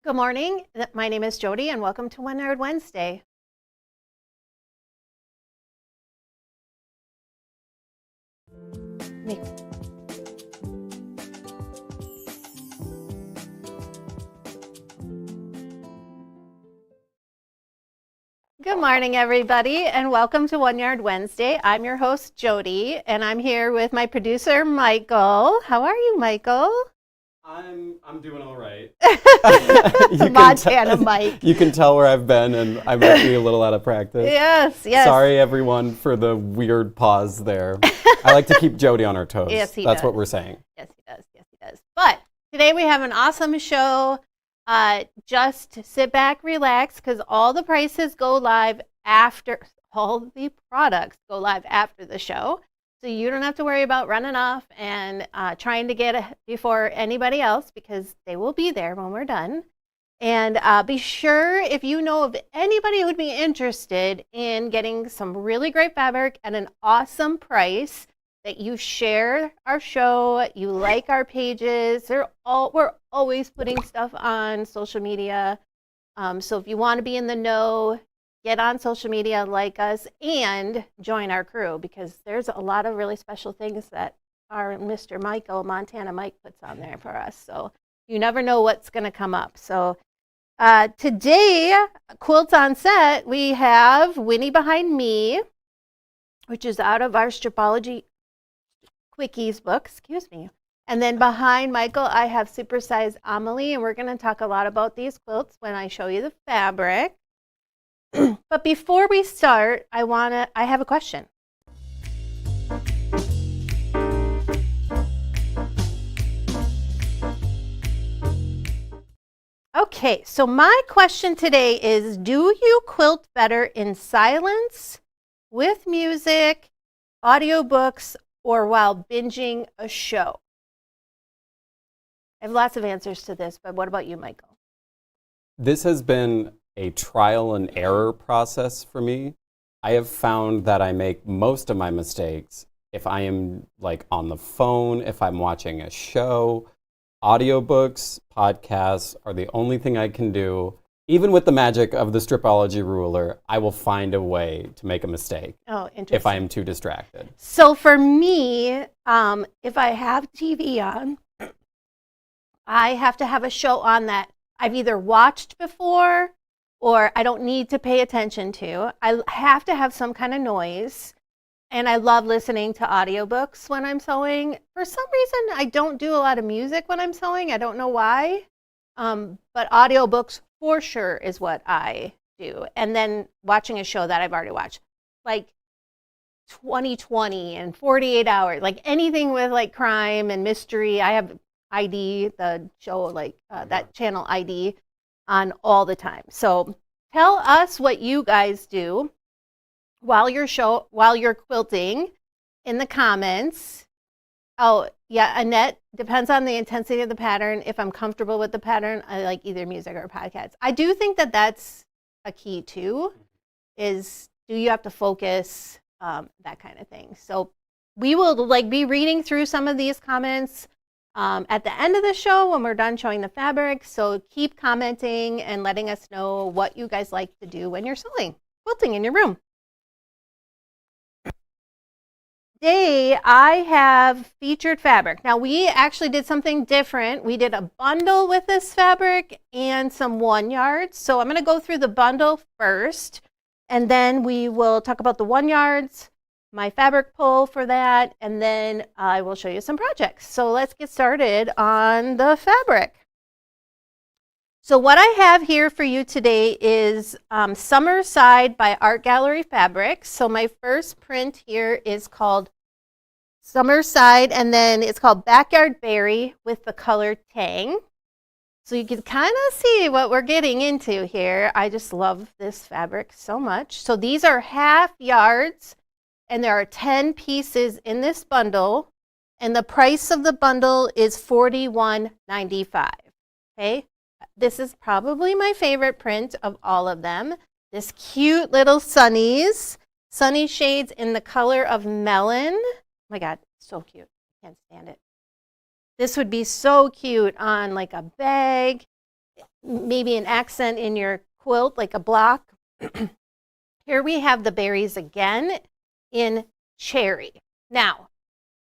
Good morning. My name is Jody, and welcome to One Yard Wednesday. Good morning, everybody, and welcome to One Yard Wednesday. I'm your host, Jody, and I'm here with my producer, Michael. How are you, Michael? I'm doing all right. Montana Mike. You can tell where I've been, and I might be a little out of practice. Yes. Sorry, everyone, for the weird pause there. I like to keep Jody on her toes. Yes, he That's does. what we're saying. Yes, he does. Yes, he does. But today we have an awesome show. Just sit back, relax, because all the prices go live after, all the products go live after the show. So you don't have to worry about running off and trying to get before anybody else, because they will be there when we're done. And be sure, if you know of anybody who would be interested in getting some really great fabric at an awesome price, that you share our show, you like our pages. We're always putting stuff on social media. So if you want to be in the know, get on social media, like us, and join our crew, because there's a lot of really special things that our Mr. Michael, Montana Mike, puts on there for us. So you never know what's going to come up. So today, Quilts on Set, we have Winny behind me, which is out of our Stripology Quickies book, excuse me. And then behind Michael, I have Supersized Amalie, and we're going to talk a lot about these quilts when I show you the fabric. But before we start, I have a question. Okay, so my question today is, do you quilt better in silence, with music, audiobooks, or while binging a show? I have lots of answers to this, but what about you, Michael? This has been a trial and error process for me. I have found that I make most of my mistakes if I am on the phone, if I'm watching a show. Audiobooks, podcasts are the only thing I can do. Even with the magic of the Stripology ruler, I will find a way to make a mistake. Oh, interesting. If I am too distracted. So for me, if I have TV on, I have to have a show on that I've either watched before or I don't need to pay attention to. I have to have some kind of noise. And I love listening to audiobooks when I'm sewing. For some reason, I don't do a lot of music when I'm sewing. I don't know why. But audiobooks for sure is what I do. And then watching a show that I've already watched, like 2020 and 48 Hours, like anything with crime and mystery. I have ID, the show, that channel ID on all the time. So tell us what you guys do while you're quilting in the comments. Oh, yeah, Annette, depends on the intensity of the pattern. If I'm comfortable with the pattern, I like either music or podcasts. I do think that that's a key too, is do you have to focus, that kind of thing. So we will be reading through some of these comments at the end of the show when we're done showing the fabric. So keep commenting and letting us know what you guys like to do when you're sewing, quilting in your room. Today, I have featured fabric. Now, we actually did something different. We did a bundle with this fabric and some 1 yards. So I'm going to go through the bundle first, and then we will talk about the 1 yards, my fabric pull for that, and then I will show you some projects. So let's get started on the fabric. So what I have here for you today is Summerside by Art Gallery Fabrics. So my first print here is called Summerside, and then it's called Backyard Berry with the color Tang. So you can kind of see what we're getting into here. I just love this fabric so much. So these are half yards, and there are 10 pieces in this bundle, and the price of the bundle is $41.95. Okay. This is probably my favorite print of all of them. This cute little sunny shades in the color of melon. Oh my God, so cute. I can't stand it. This would be so cute on like a bag. maybe an accent in your quilt, like a block. Here we have the berries again in cherry. Now,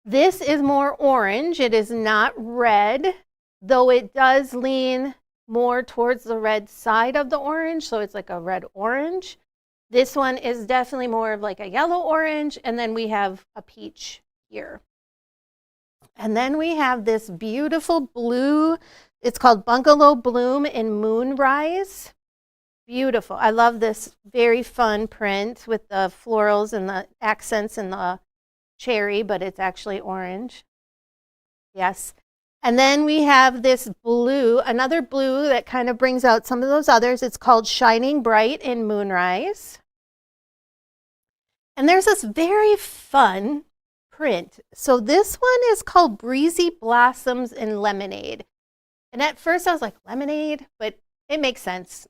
this is more orange. It is not red, though it does lean more towards the red side of the orange, so it's like a red-orange. This one is definitely more of like a yellow-orange, and then we have a peach here. And then we have this beautiful blue. It's called Bungalow Bloom in Moonrise. Beautiful. I love this very fun print with the florals and the accents and the cherry, but it's actually orange. Yes. And then we have this blue, another blue that kind of brings out some of those others. It's called Shining Bright in Moonrise. And there's this very fun print. So this one is called Breezy Blossoms in Lemonade. And at first I was like, lemonade? But it makes sense.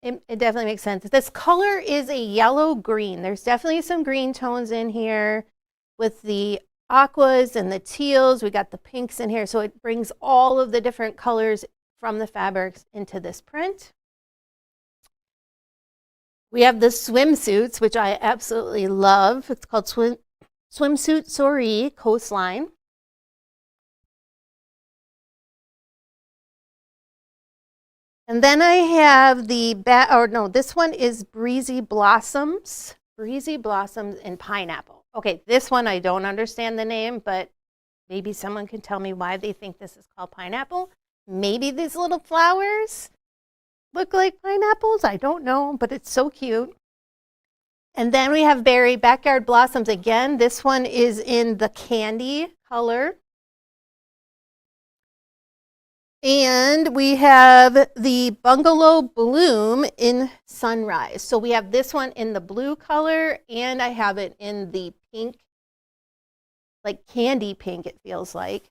It definitely makes sense. This color is a yellow-green. There's definitely some green tones in here with the aquas and the teals. We got the pinks in here. So it brings all of the different colors from the fabrics into this print. We have the swimsuits, which I absolutely love. It's called Swimsuit Soiree Coastline. And then I have this one is Breezy Blossoms. Breezy Blossoms in Pineapple. Okay, this one I don't understand the name, but maybe someone can tell me why they think this is called pineapple. Maybe these little flowers look like pineapples. I don't know, but it's so cute. And then we have Berry Backyard Blossoms again. This one is in the candy color. And we have the Bungalow Bloom in Sunrise. So we have this one in the blue color, and I have it in the pink, like candy pink, it feels like.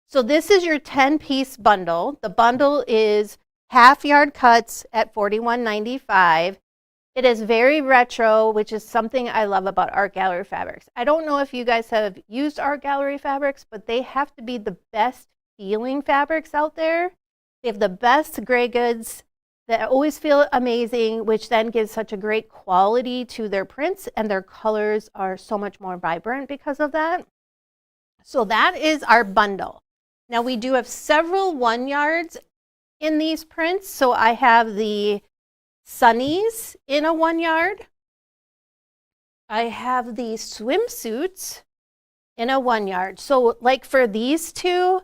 So this is your 10-piece bundle. The bundle is half yard cuts at $41.95. It is very retro, which is something I love about art gallery fabrics. I don't know if you guys have used art gallery fabrics, but they have to be the best feeling fabrics out there. They have the best gray goods that always feel amazing, which then gives such a great quality to their prints, and their colors are so much more vibrant because of that. So that is our bundle. Now we do have several 1 yards in these prints. So I have the Sunnies in a 1 yard. I have the swimsuits in a 1 yard. So like for these two,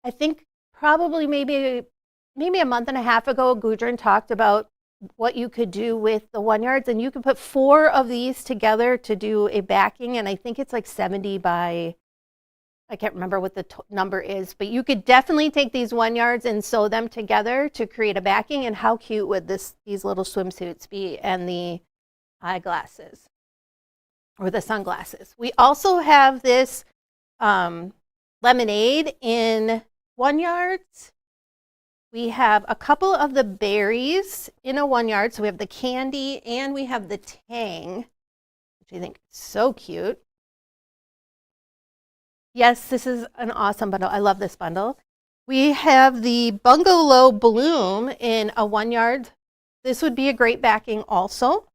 I think probably maybe a month and a half ago, Gudrun talked about what you could do with the 1 yards, and you could put 4 of these together to do a backing, and I think it's like 70 by, I can't remember what the number is, but you could definitely take these 1 yards and sew them together to create a backing. And how cute would these little swimsuits be, and the eyeglasses or the sunglasses. We also have this lemonade in 1 yard. We have a couple of the berries in a 1 yard. So we have the candy and we have the tang, which I think is so cute. Yes, this is an awesome bundle. I love this bundle. We have the Bungalow Bloom in a 1 yard. This would be a great backing also.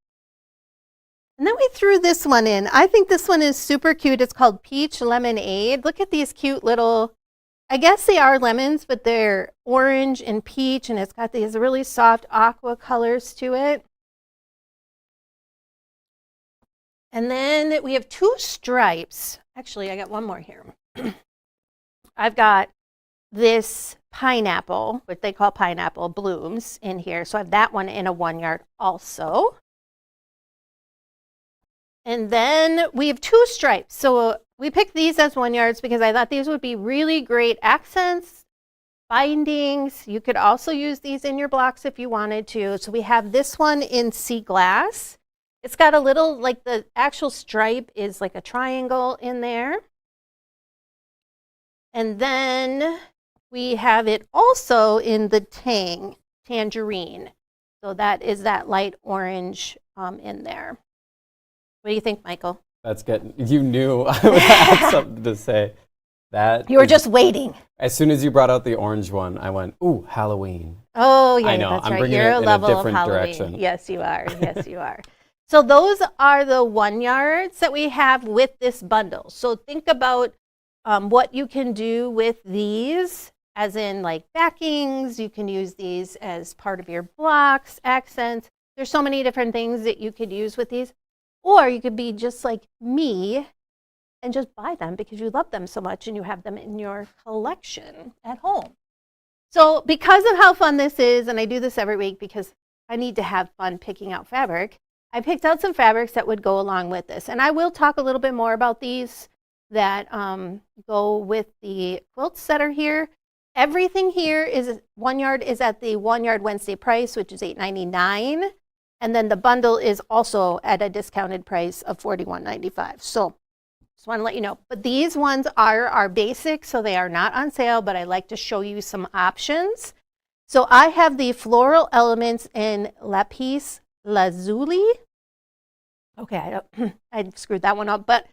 And then we threw this one in. I think this one is super cute. It's called Peach Lemonade. Look at these cute little, I guess they are lemons, but they're orange and peach, and it's got these really soft aqua colors to it. And then we have 2 stripes. Actually, I got one more here. I've got this pineapple, what they call pineapple blooms in here. So I have that one in a 1 yard also. And then we have 2 stripes. So we picked these as 1 yards because I thought these would be really great accents, bindings. You could also use these in your blocks if you wanted to. So we have this one in sea glass. It's got a little, like the actual stripe is like a triangle in there. And then we have it also in the tangerine. So that is that light orange in there. What do you think, Michael? That's good. You knew I would have something to say. That You were is- just waiting. As soon as you brought out the orange one, I went, ooh, Halloween. Oh, yeah, I know, that's I'm right. bringing You're it a in a level of different Halloween. direction. Yes, you are. Yes, you are. So those are the 1 yards that we have with this bundle. So think about what you can do with these, as in like backings. You can use these as part of your blocks, accents. There's so many different things that you could use with these. Or you could be just like me and just buy them because you love them so much and you have them in your collection at home. So because of how fun this is, and I do this every week because I need to have fun picking out fabric, I picked out some fabrics that would go along with this. And I will talk a little bit more about these that go with the quilts that are here. Everything here is 1 yard is at the 1 yard Wednesday price, which is $8.99. And then the bundle is also at a discounted price of $41.95. So just want to let you know. But these ones are our basic, so they are not on sale, but I like to show you some options. So I have the floral elements in Lapis Lazuli. Okay, I screwed that one up, but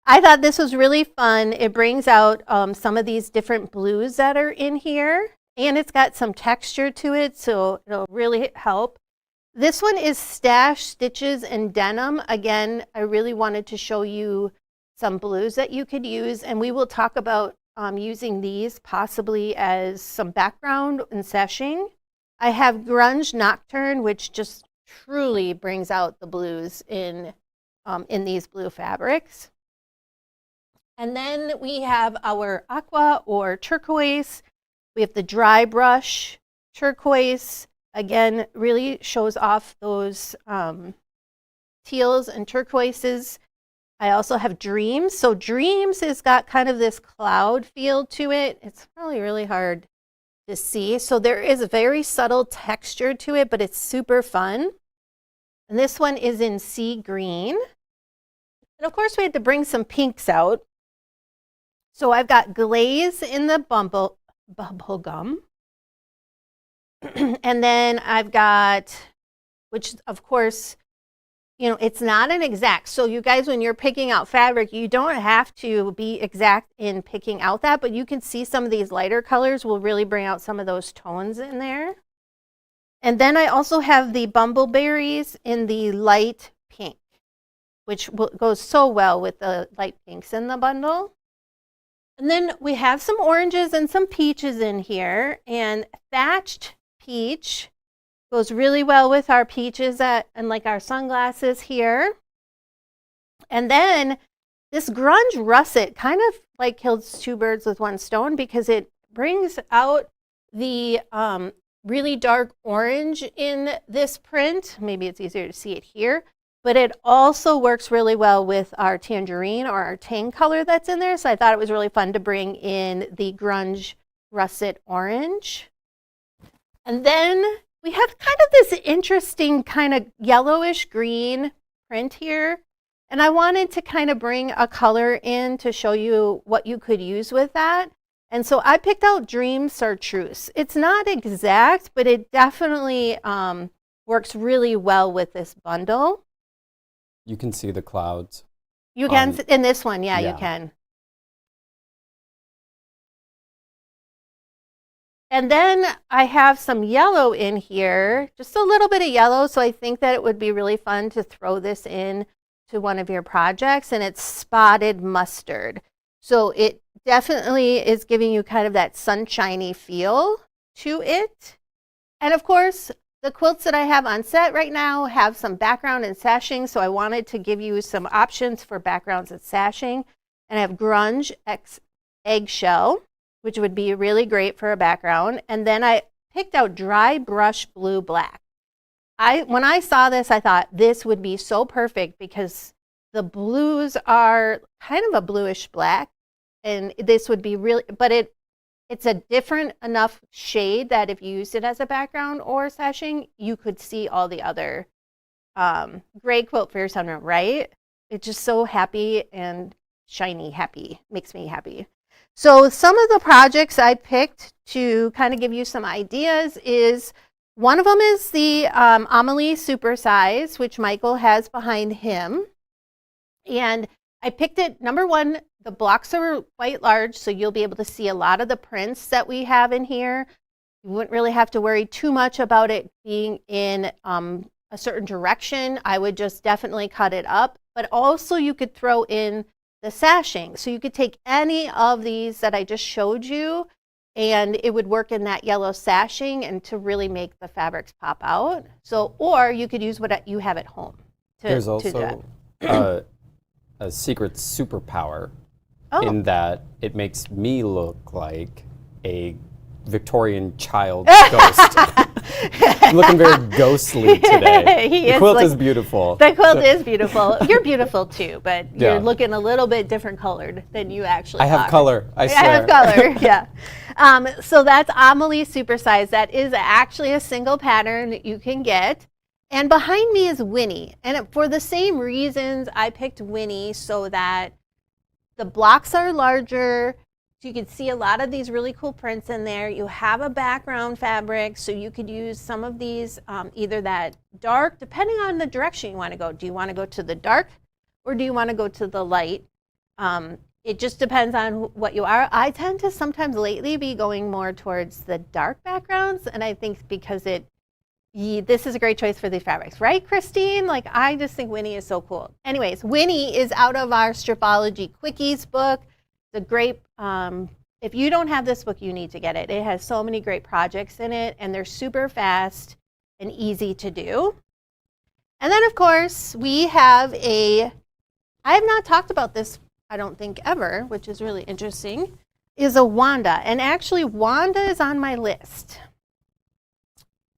I thought this was really fun. It brings out some of these different blues that are in here, and it's got some texture to it, so it'll really help. This one is Stash Stitches and Denim. Again, I really wanted to show you some blues that you could use, and we will talk about using these possibly as some background and sashing. I have Grunge Nocturne, which just truly brings out the blues in these blue fabrics. And then we have our aqua or turquoise. We have the dry brush turquoise. Again, really shows off those teals and turquoises. I also have Dreams. So Dreams has got kind of this cloud feel to it. It's probably really hard to see. So there is a very subtle texture to it, but it's super fun. And this one is in sea green. And of course we had to bring some pinks out. So I've got Glaze in the bubble gum. And then I've got, which of course, you know, it's not an exact. So you guys, when you're picking out fabric, you don't have to be exact in picking out that, but you can see some of these lighter colors will really bring out some of those tones in there. And then I also have the Bumbleberries in the light pink, which goes so well with the light pinks in the bundle. And then we have some oranges and some peaches in here, and Thatched Peach goes really well with our peaches and like our sunglasses here. And then this Grunge Russet kind of like kills two birds with one stone because it brings out the really dark orange in this print. Maybe it's easier to see it here, but it also works really well with our tangerine or our tang color that's in there. So I thought it was really fun to bring in the Grunge Russet Orange. And then we have kind of this interesting kind of yellowish green print here. And I wanted to kind of bring a color in to show you what you could use with that. And so I picked out Dream Chartreuse. It's not exact, but it definitely works really well with this bundle. You can see the clouds. You can, in this one, yeah, you can. And then I have some yellow in here, just a little bit of yellow. So I think that it would be really fun to throw this in to one of your projects, and it's Spotted Mustard. So it definitely is giving you kind of that sunshiny feel to it. And of course, the quilts that I have on set right now have some background and sashing. So I wanted to give you some options for backgrounds and sashing. And I have Grunge X Eggshell, which would be really great for a background. And then I picked out Dry Brush Blue Black. When I saw this, I thought this would be so perfect because the blues are kind of a bluish black, and this would be really, but it's a different enough shade that if you used it as a background or sashing, you could see all the other gray quilt for your sunroom, right? It's just so happy and shiny happy, makes me happy. So some of the projects I picked to kind of give you some ideas is, one of them is the Amalie Supersize, which Michael has behind him. And I picked it, number one, the blocks are quite large, so you'll be able to see a lot of the prints that we have in here. You wouldn't really have to worry too much about it being in a certain direction. I would just definitely cut it up, but also you could throw in the sashing. So you could take any of these that I just showed you and it would work in that yellow sashing and to really make the fabrics pop out. So, or you could use what you have at home. There's also a secret superpower in that it makes me look like a Victorian child ghost. I'm looking very ghostly today. The quilt is beautiful. The quilt is beautiful. You're beautiful too, but you're looking a little bit different colored than you actually are. I have color, I swear. I have color, yeah. So that's Amalie Supersized. That is actually a single pattern that you can get. And behind me is Winny. And for the same reasons, I picked Winny so that the blocks are larger. So you can see a lot of these really cool prints in there. You have a background fabric, so you could use some of these, either that dark, depending on the direction you want to go. Do you want to go to the dark or do you want to go to the light? It just depends on what you are. I tend to sometimes lately be going more towards the dark backgrounds, and I think because this is a great choice for these fabrics, right, Christine? Like, I just think Winny is so cool. Anyways, Winny is out of our Stripology Quickies book. It's a great, if you don't have this book, you need to get it. It has so many great projects in it, and they're super fast and easy to do. And then, of course, we have I have not talked about this, I don't think, ever, which is really interesting, is a Wanda. And actually, Wanda is on my list.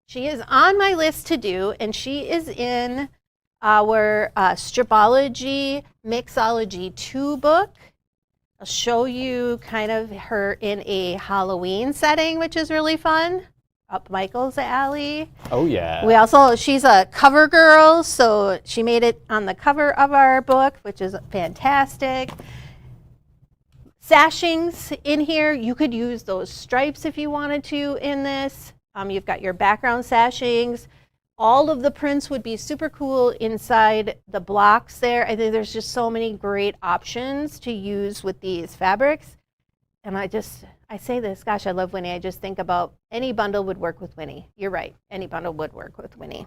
She is on my list to do, and she is in our Stripology Mixology 2 book. I'll show you kind of her in a Halloween setting, which is really fun. Up Michael's alley. Oh, yeah. She's a cover girl, so she made it on the cover of our book, which is fantastic. Sashings in here, you could use those stripes if you wanted to in this. You've got your background sashings. All of the prints would be super cool inside the blocks there. I think there's just so many great options to use with these fabrics. And I say this, gosh, I love Winny. I just think about any bundle would work with Winny. You're right, any bundle would work with Winny.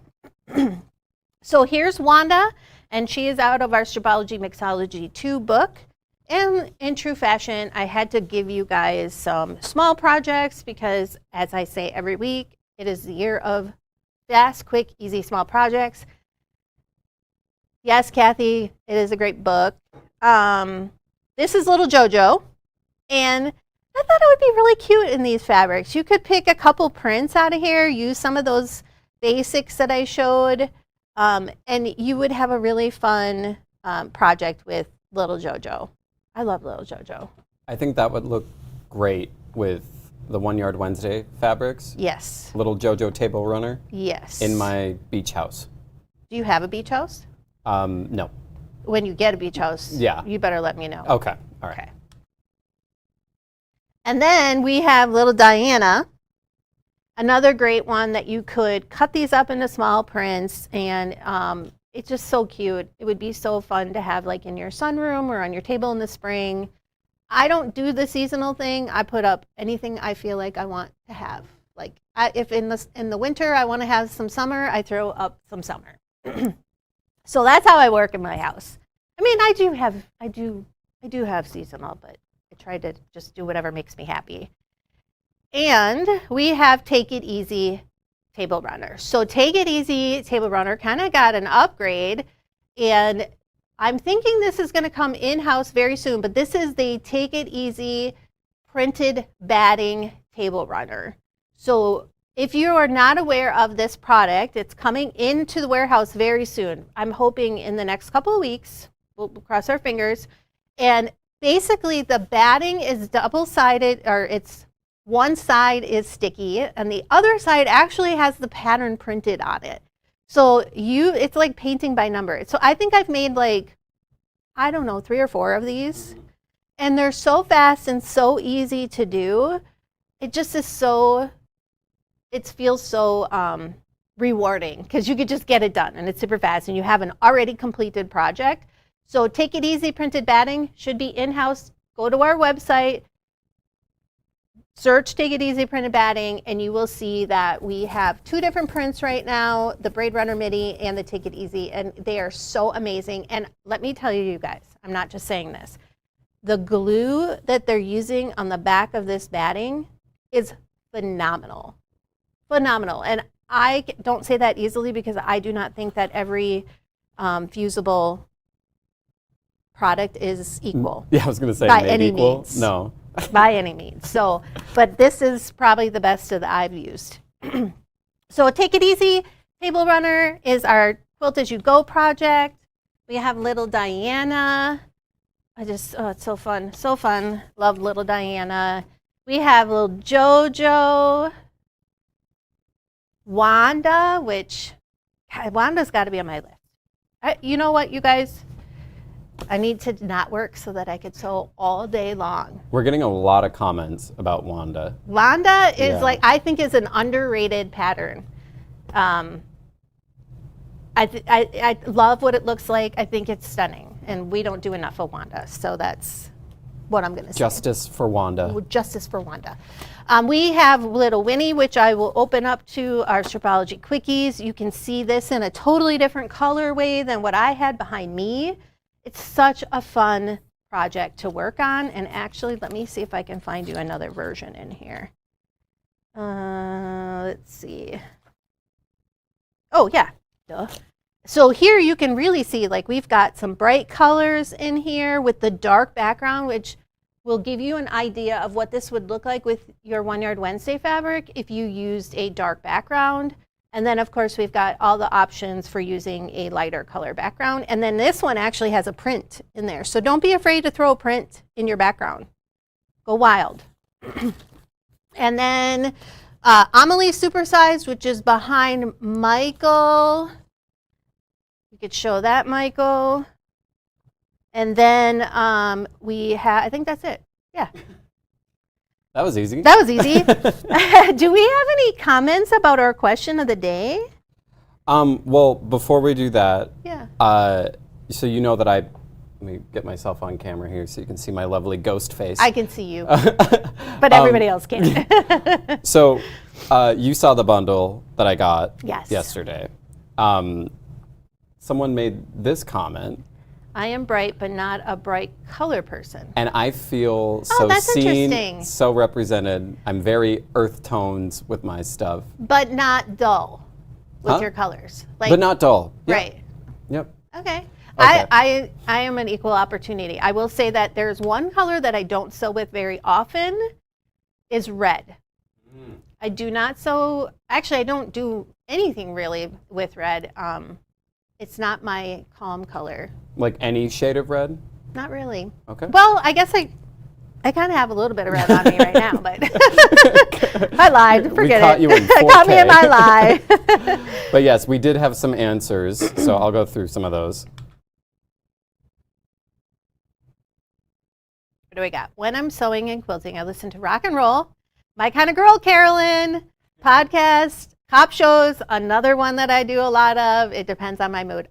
So here's Wanda, and she is out of our Stripology Mixology 2 book. And in true fashion, I had to give you guys some small projects because, as I say every week, it is the year of fast, quick, easy, small projects. Yes, Kathy, it is a great book. This is Little JoJo, and I thought it would be really cute in these fabrics. You could pick a couple prints out of here, use some of those basics that I showed, and you would have a really fun project with Little JoJo. I love Little JoJo. I think that would look great with the 1 Yard Wednesday fabrics. Yes. Little JoJo table runner. Yes. In my beach house. Do you have a beach house? No. When you get a beach house, you better let me know. Okay. All right. Okay. And then we have Little Diana, another great one that you could cut these up into small prints, and it's just so cute. It would be so fun to have like in your sunroom or on your table in the spring. I don't do the seasonal thing. I put up anything I feel like I want to have. Like if in the winter I want to have some summer, I throw up some summer. So that's how I work in my house. I mean, I do have seasonal, but I try to just do whatever makes me happy. And we have Take It Easy Table Runner. So Take It Easy Table Runner kind of got an upgrade, and I'm thinking this is going to come in-house very soon, but this is the Take It Easy printed batting table runner. So if you are not aware of this product, it's coming into the warehouse very soon. I'm hoping in the next couple of weeks. We'll cross our fingers. And basically the batting is double-sided, or it's one side is sticky and the other side actually has the pattern printed on it. So it's like painting by number. So I think I've made like, I don't know, 3 or 4 of these. And they're so fast and so easy to do. It just is it feels so rewarding because you could just get it done and it's super fast and you have an already completed project. So Take It Easy printed batting should be in-house. Go to our website, search Take It Easy printed batting, and you will see that we have 2 different prints right now, the Braid Runner Midi and the Take It Easy, and they are so amazing. And let me tell you guys, I'm not just saying this. The glue that they're using on the back of this batting is phenomenal. Phenomenal. And I don't say that easily because I do not think that every fusible product is equal. Yeah, I was going to say by made any equal. means. No. By any means. So, but this is probably the best of the I've used. So Take It Easy Table Runner is our Quilt As You Go project. We have little Diana. It's so fun. So fun. Love little Diana. We have little JoJo. Wanda, which, God, Wanda's got to be on my list. You know what, you guys? I need to not work so that I could sew all day long. We're getting a lot of comments about Wanda. Wanda is Yeah. like, I think is an underrated pattern. I love what it looks like. I think it's stunning. And we don't do enough of Wanda. So that's what I'm going to say. Justice for Wanda. Justice for Wanda. We have Little Winny, which I will open up to our Stripology Quickies. You can see this in a totally different colorway than what I had behind me. It's such a fun project to work on. And actually, let me see if I can find you another version in here. Let's see. Oh, yeah. Duh. So here you can really see, like, we've got some bright colors in here with the dark background, which will give you an idea of what this would look like with your One Yard Wednesday fabric if you used a dark background. And then, of course, we've got all the options for using a lighter color background. And then this one actually has a print in there. So don't be afraid to throw a print in your background. Go wild. And then Amalie Supersized, which is behind Michael. You could show that, Michael. And then we have, I think that's it. Yeah. That was easy. That was easy. Do we have any comments about our question of the day? Well, before we do that, Yeah. so you know that let me get myself on camera here so you can see my lovely ghost face. I can see you, but everybody else can't. So you saw the bundle that I got Yes. yesterday. Someone made this comment. I am bright, but not a bright color person. And I feel so that's seen, interesting. so represented. I'm very earth tones with my stuff. But not dull with Huh? your colors. Like, But not dull. Yep. Right. Yep. Okay. Okay. I am an equal opportunity. I will say that there's one color that I don't sew with very often is red. I do not sew, actually I don't do anything really with red. It's not my calm color. Like any shade of red? Not really. Okay. Well, I guess I kind of have a little bit of red on me right now, but I lied. Forget caught it. you in Caught me in 4K. my lie. But yes, we did have some answers, so I'll go through some of those. What do we got? When I'm sewing and quilting, I listen to rock and roll. My Kind of Girl, Carolyn, podcast, cop shows, another one that I do a lot of. It depends on my mood.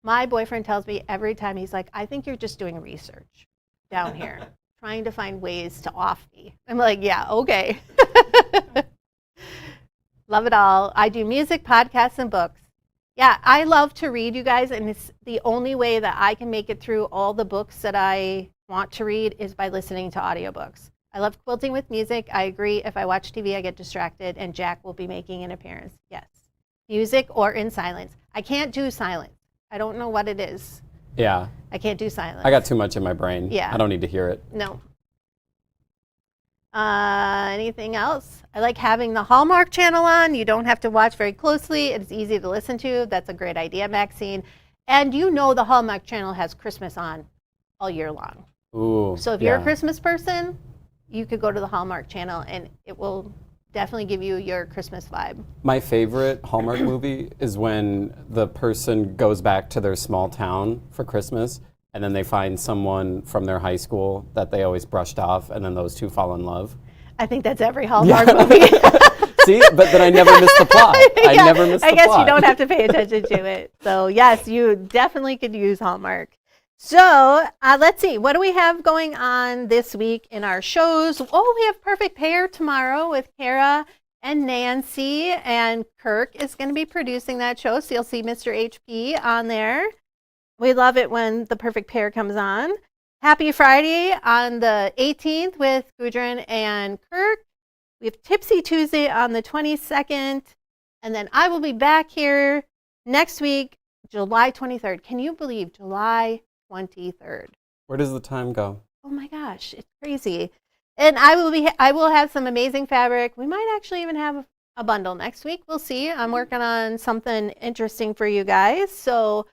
My boyfriend tells me every time, he's like, I think you're just doing research down here, trying to find ways to off me. I'm like, yeah, okay. Love it all. I do music, podcasts, and books. Yeah, I love to read, you guys, and it's the only way that I can make it through all the books that I want to read is by listening to audiobooks. I love quilting with music. I agree. If I watch TV, I get distracted, and Jack will be making an appearance. Yes. Music or in silence. I can't do silence. I don't know what it is. Yeah. I can't do silence. I got too much in my brain. Yeah. I don't need to hear it. No. Anything else? I like having the Hallmark channel on. You don't have to watch very closely. It's easy to listen to. That's a great idea, Maxine. And you know the Hallmark channel has Christmas on all year long. Ooh. So if you're a Christmas person, you could go to the Hallmark channel and it will definitely give you your Christmas vibe. My favorite Hallmark movie is when the person goes back to their small town for Christmas and then they find someone from their high school that they always brushed off and then those two fall in love. I think that's every Hallmark movie. See, but then I never miss the plot. I never miss the plot. I guess you don't have to pay attention to it. So yes, you definitely could use Hallmark. So let's see, what do we have going on this week in our shows? Oh, we have Perfect Pair tomorrow with Kara and Nancy, and Kirk is going to be producing that show, so you'll see Mr. HP on there. We love it when the Perfect Pair comes on. Happy Friday on the 18th with Gudrun and Kirk. We have Tipsy Tuesday on the 22nd, and then I will be back here next week, July 23rd. Can you believe July 23rd? Where does the time go? Oh my gosh, it's crazy. And I will have some amazing fabric. We might actually even have a bundle next week. We'll see. I'm working on something interesting for you guys. So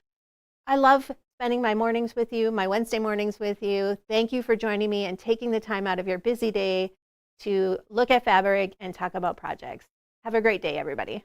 I love spending my mornings with you, my Wednesday mornings with you. Thank you for joining me and taking the time out of your busy day to look at fabric and talk about projects. Have a great day, everybody.